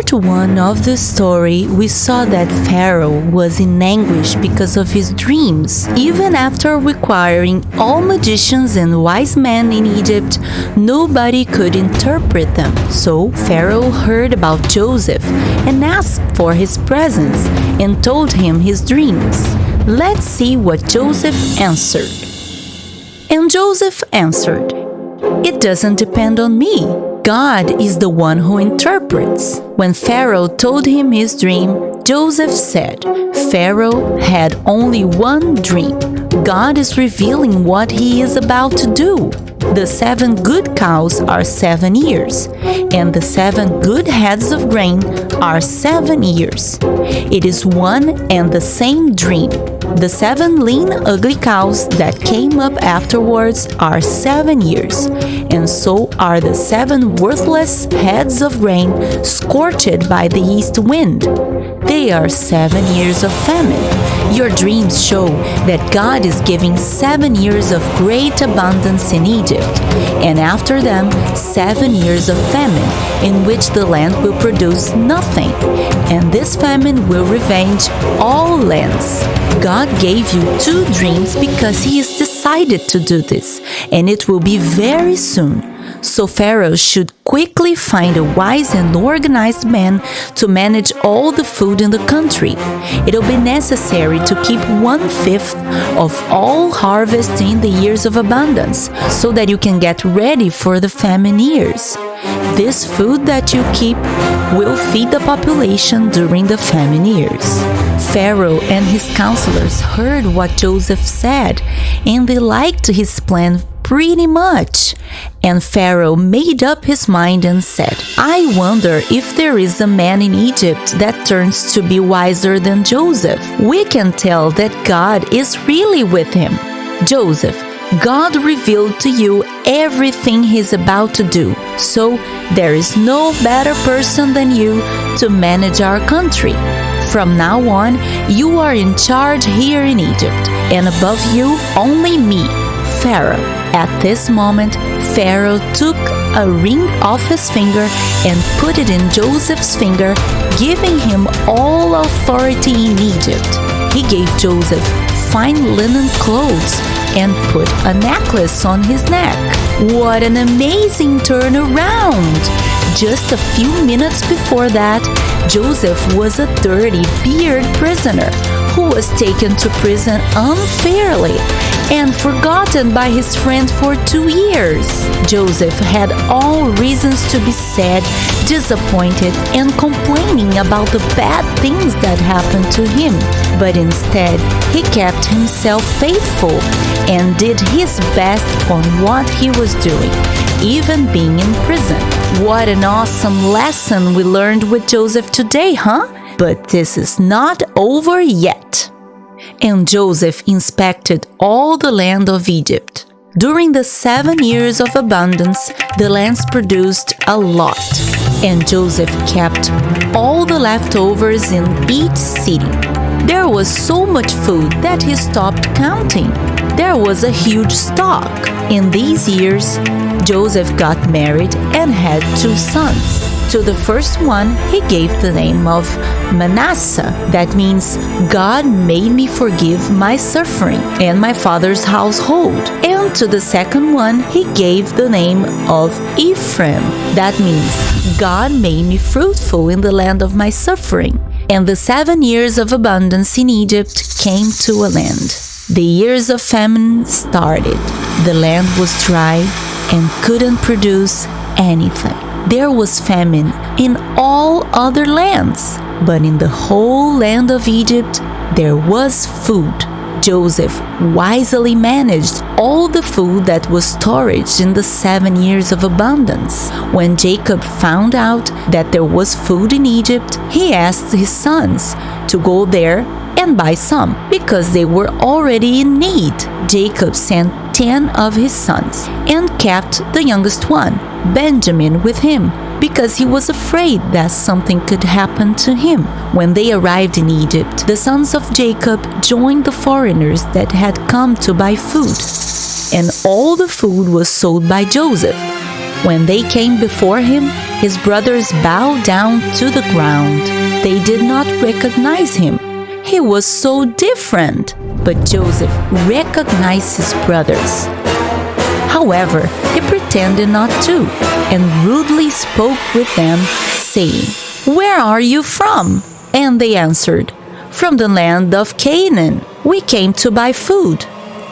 part 1 of the story, we saw that Pharaoh was in anguish because of his dreams. Even after requiring all magicians and wise men in Egypt, nobody could interpret them. So Pharaoh heard about Joseph and asked for his presence and told him his dreams. Let's see what Joseph answered. And Joseph answered, "It doesn't depend on me. God is the one who interprets." When Pharaoh told him his dream, Joseph said, "Pharaoh had only one dream. God is revealing what he is about to do. The 7 good cows are 7 years, and the 7 good heads of grain are 7 years. It is one and the same dream. The 7 lean, ugly cows that came up afterwards are 7 years, and so are the 7 worthless heads of grain scorched by the east wind. They are 7 years of famine. Your dreams show that God is giving 7 years of great abundance in Egypt, and after them 7 years of famine, in which the land will produce nothing, and this famine will revenge all lands. God gave you 2 dreams because he is decided to do this, and it will be very soon. So Pharaoh should quickly find a wise and organized man to manage all the food in the country. It'll be necessary to keep 1/5 of all harvest in the years of abundance, so that you can get ready for the famine years. This food that you keep will feed the population during the famine years. Pharaoh and his counselors heard what Joseph said, and they liked his plan pretty much. And Pharaoh made up his mind and said, "I wonder if there is a man in Egypt that turns to be wiser than Joseph. We can tell that God is really with him. Joseph, God revealed to you everything he's about to do, so there is no better person than you to manage our country. From now on, you are in charge here in Egypt, and above you, only me, Pharaoh." At this moment, Pharaoh took a ring off his finger and put it in Joseph's finger, giving him all authority in Egypt. He gave Joseph fine linen clothes and put a necklace on his neck. What an amazing turnaround! Just a few minutes before that, Joseph was a dirty, bearded prisoner who was taken to prison unfairly and forgotten by his friend for 2 years. Joseph had all reasons to be sad, disappointed, and complaining about the bad things that happened to him. But instead, he kept himself faithful and did his best on what he was doing, even being in prison. What an awesome lesson we learned with Joseph today, huh? But this is not over yet. And Joseph inspected all the land of Egypt. During the 7 years of abundance, the lands produced a lot, and Joseph kept all the leftovers in each city. There was so much food that he stopped counting. There was a huge stock. In these years, Joseph got married and had 2 sons. To the first one, he gave the name of Manasseh. That means God made me forgive my suffering and my father's household. And to the second one, he gave the name of Ephraim. That means God made me fruitful in the land of my suffering. And the 7 years of abundance in Egypt came to an end. The years of famine started. The land was dry and couldn't produce anything. There was famine in all other lands, but in the whole land of Egypt there was food. Joseph wisely managed all the food that was stored in the 7 years of abundance. When Jacob found out that there was food in Egypt, he asked his sons to go there and buy some, because they were already in need. Jacob sent 10 of his sons and kept the youngest one, Benjamin, with him, because he was afraid that something could happen to him. When they arrived in Egypt, the sons of Jacob joined the foreigners that had come to buy food, and all the food was sold by Joseph. When they came before him, His brothers bowed down to the ground. They did not recognize him. He was so different. But Joseph recognized his brothers. However, he pretended not to and rudely spoke with them, saying, "Where are you from?" And they answered, "From the land of Canaan. We came to buy food."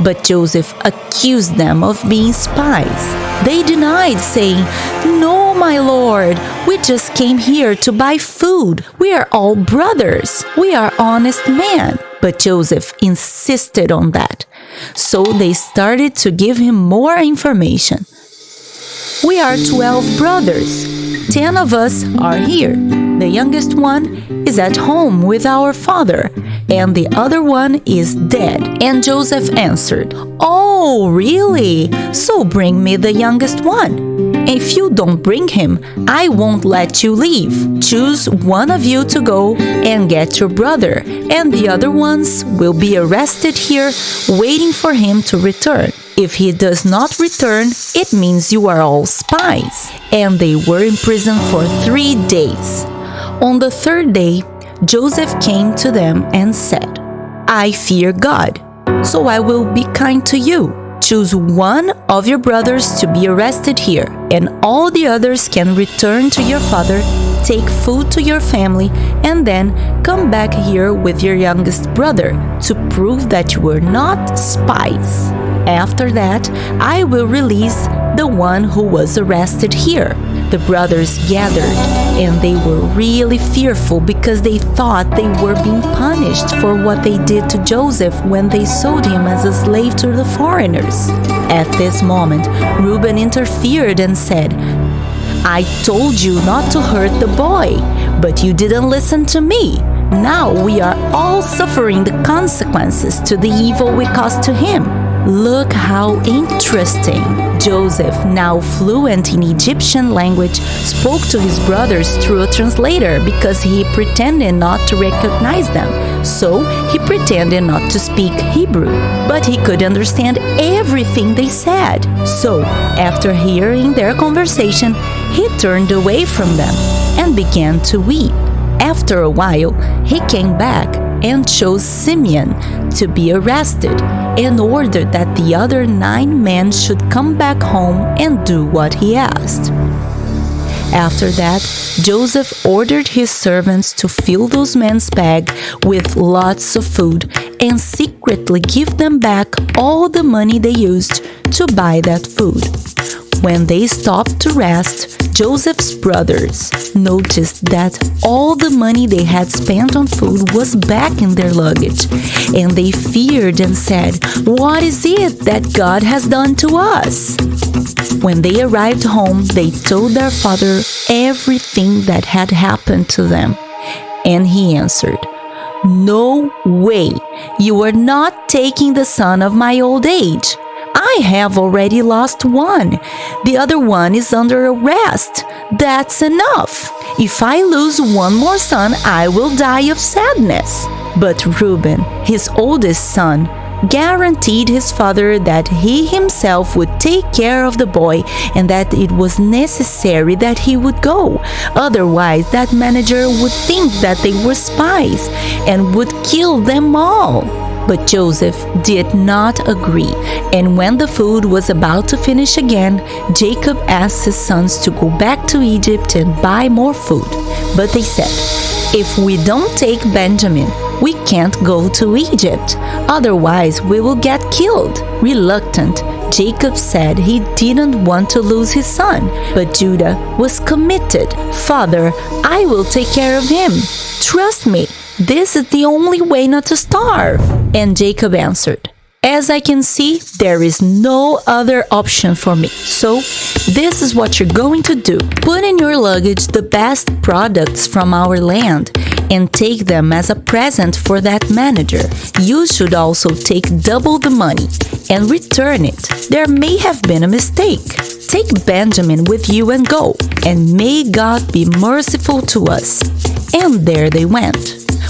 But Joseph accused them of being spies. They denied, saying, "No, my lord, we just came here to buy food. We are all brothers. We are honest men." But Joseph insisted on that. So they started to give him more information. "We are 12 brothers. 10 of us are here. The youngest one is at home with our father, and the other one is dead." And Joseph answered, "Oh, really? So bring me the youngest one. If you don't bring him, I won't let you leave. Choose one of you to go and get your brother, and the other ones will be arrested here, waiting for him to return. If he does not return, it means you are all spies." And they were in prison for 3 days. On the 3rd day, Joseph came to them and said, "I fear God, so I will be kind to you. Choose one of your brothers to be arrested here, and all the others can return to your father, take food to your family, and then come back here with your youngest brother to prove that you were not spies. After that, I will release the one who was arrested here." The brothers gathered, and they were really fearful because they thought they were being punished for what they did to Joseph when they sold him as a slave to the foreigners. At this moment, Reuben interfered and said, "I told you not to hurt the boy, but you didn't listen to me. Now we are all suffering the consequences to the evil we caused to him." Look how interesting. Joseph, now fluent in Egyptian language, spoke to his brothers through a translator because he pretended not to recognize them. So he pretended not to speak Hebrew, but he could understand everything they said. So after hearing their conversation, he turned away from them and began to weep. After a while, he came back and chose Simeon to be arrested and ordered that the other 9 men should come back home and do what he asked. After that, Joseph ordered his servants to fill those men's bags with lots of food and secretly give them back all the money they used to buy that food. When they stopped to rest, Joseph's brothers noticed that all the money they had spent on food was back in their luggage, and they feared and said, "What is it that God has done to us?" When they arrived home, they told their father everything that had happened to them. And he answered, "No way! You are not taking the son of my old age. I have already lost one. The other one is under arrest. That's enough. If I lose one more son, I will die of sadness." But Reuben, his oldest son, guaranteed his father that he himself would take care of the boy and that it was necessary that he would go. Otherwise, that manager would think that they were spies and would kill them all. But Joseph did not agree, and when the food was about to finish again, Jacob asked his sons to go back to Egypt and buy more food. But they said, "If we don't take Benjamin, we can't go to Egypt. Otherwise, we will get killed." Reluctant, Jacob said he didn't want to lose his son, but Judah was committed. "Father, I will take care of him. Trust me, this is the only way not to starve." And Jacob answered, "As I can see, there is no other option for me. So, this is what you're going to do. Put in your luggage the best products from our land and take them as a present for that manager. You should also take double the money and return it. There may have been a mistake. Take Benjamin with you and go, and may God be merciful to us." And there they went.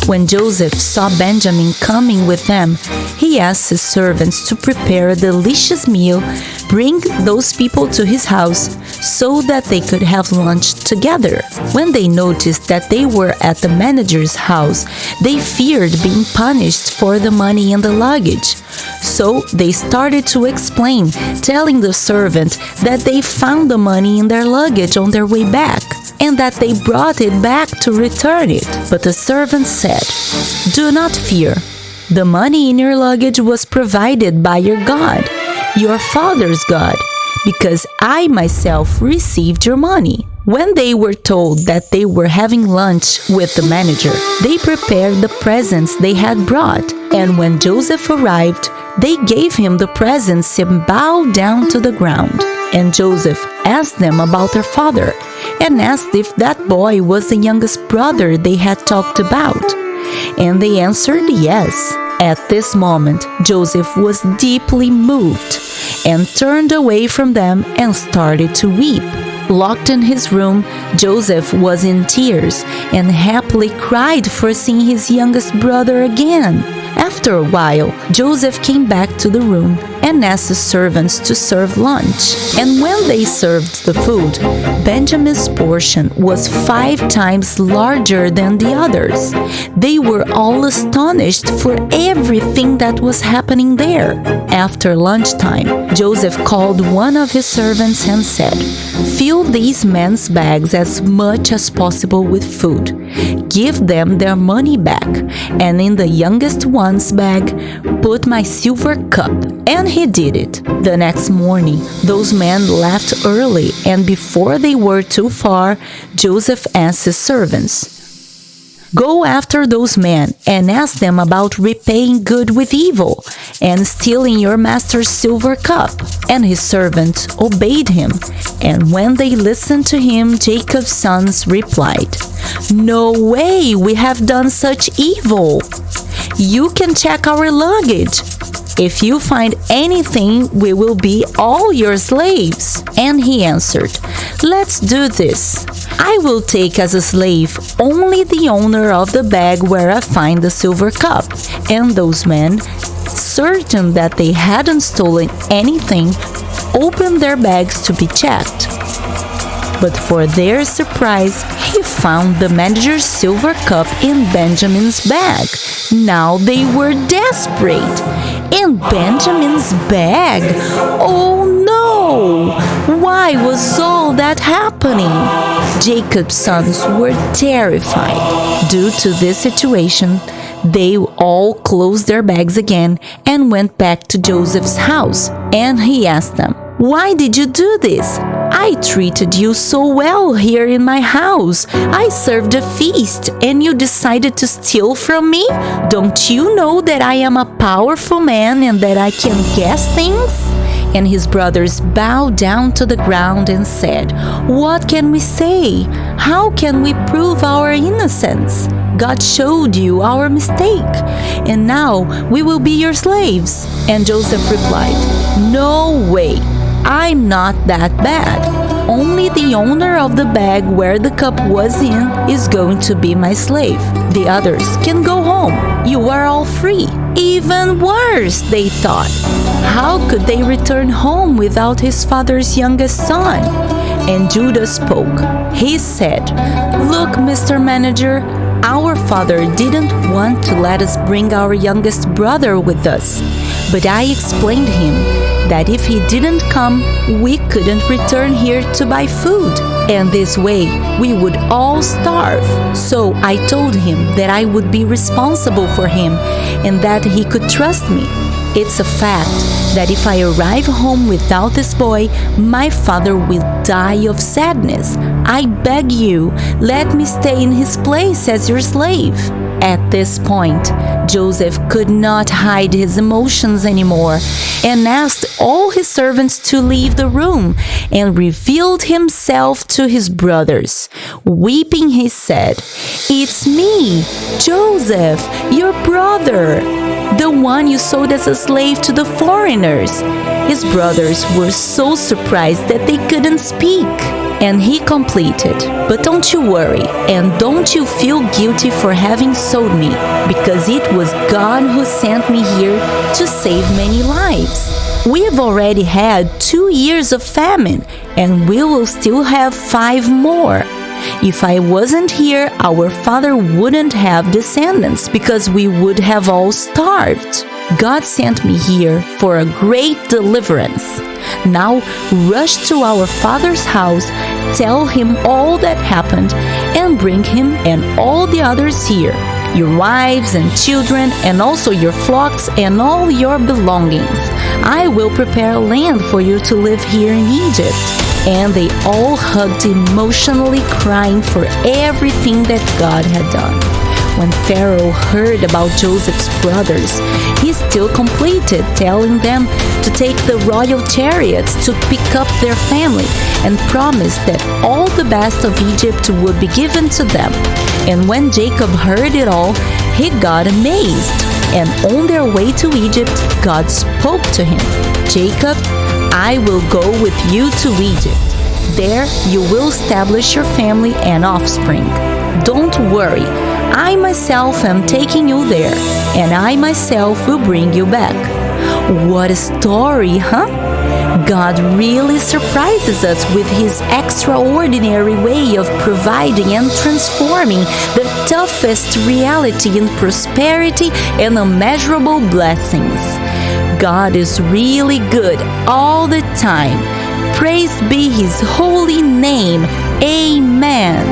When Joseph saw Benjamin coming with them, he he asked his servants to prepare a delicious meal, bring those people to his house so that they could have lunch together. When they noticed that they were at the manager's house, they feared being punished for the money in the luggage. So they started to explain, telling the servant that they found the money in their luggage on their way back, and that they brought it back to return it. But the servant said, "Do not fear. The money in your luggage was provided by your God, your father's God, because I myself received your money." When they were told that they were having lunch with the manager, they prepared the presents they had brought. And when Joseph arrived, they gave him the presents and bowed down to the ground. And Joseph asked them about their father and asked if that boy was the youngest brother they had talked about. And they answered yes. At this moment, Joseph was deeply moved and turned away from them and started to weep. Locked in his room, Joseph was in tears and happily cried for seeing his youngest brother again. After a while, Joseph came back to the room and asked the servants to serve lunch. And when they served the food, Benjamin's portion was 5 times larger than the others. They were all astonished for everything that was happening there. After lunchtime, Joseph called one of his servants and said, "Fill these men's bags as much as possible with food. Give them their money back, and in the youngest one's bag, put my silver cup." And he did it. The next morning, those men left early, and before they were too far, Joseph asked his servants, "Go after those men and ask them about repaying good with evil and stealing your master's silver cup." And his servants obeyed him. And when they listened to him, Jacob's sons replied, "No way, we have done such evil. You can check our luggage. If you find anything, we will be all your slaves." And he answered, "Let's do this. I will take as a slave only the owner of the bag where I find the silver cup." And those men, certain that they hadn't stolen anything, opened their bags to be checked. But for their surprise, he found the manager's silver cup in Benjamin's bag. Now they were desperate. In Benjamin's bag? Oh no! Why was all that happening? Jacob's sons were terrified. Due to this situation, they all closed their bags again and went back to Joseph's house. And he asked them, "Why did you do this? I treated you so well here in my house. I served a feast and you decided to steal from me? Don't you know that I am a powerful man and that I can guess things?" And his brothers bowed down to the ground and said, "What can we say? How can we prove our innocence? God showed you our mistake, and now we will be your slaves." And Joseph replied, "No way. I'm not that bad. Only the owner of the bag where the cup was in is going to be my slave. The others can go home. You are all free." Even worse, they thought. How could they return home without his father's youngest son? And Judah spoke. He said, "Look, Mr. Manager, our father didn't want to let us bring our youngest brother with us. But I explained to him that if he didn't come, we couldn't return here to buy food. And this way, we would all starve. So I told him that I would be responsible for him and that he could trust me. It's a fact that if I arrive home without this boy, my father will die of sadness. I beg you, let me stay in his place as your slave." At this point, Joseph could not hide his emotions anymore and asked all his servants to leave the room and revealed himself to his brothers. Weeping, he said, "It's me, Joseph, your brother, the one you sold as a slave to the foreigners." His brothers were so surprised that they couldn't speak. And he completed, "But don't you worry, and don't you feel guilty for having sold me, because it was God who sent me here to save many lives. We have already had 2 years of famine, and we will still have 5 more. If I wasn't here, our father wouldn't have descendants, because we would have all starved. God sent me here for a great deliverance. Now rush to our father's house, tell him all that happened, and bring him and all the others here, your wives and children, and also your flocks and all your belongings. I will prepare land for you to live here in Egypt." And they all hugged emotionally, crying for everything that God had done. When Pharaoh heard about Joseph's brothers, he still completed, telling them to take the royal chariots to pick up their family, and promised that all the best of Egypt would be given to them. And when Jacob heard it all, he got amazed. And on their way to Egypt, God spoke to him, "Jacob, I will go with you to Egypt. There you will establish your family and offspring. Don't worry, I myself am taking you there, and I myself will bring you back." What a story, huh? God really surprises us with his extraordinary way of providing and transforming the toughest reality in prosperity and unmeasurable blessings. God is really good all the time. Praised be his holy name. Amen.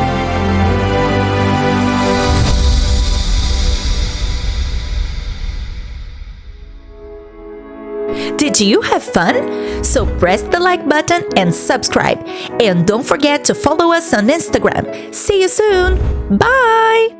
Did you have fun? So press the like button and subscribe. And don't forget to follow us on Instagram. See you soon. Bye!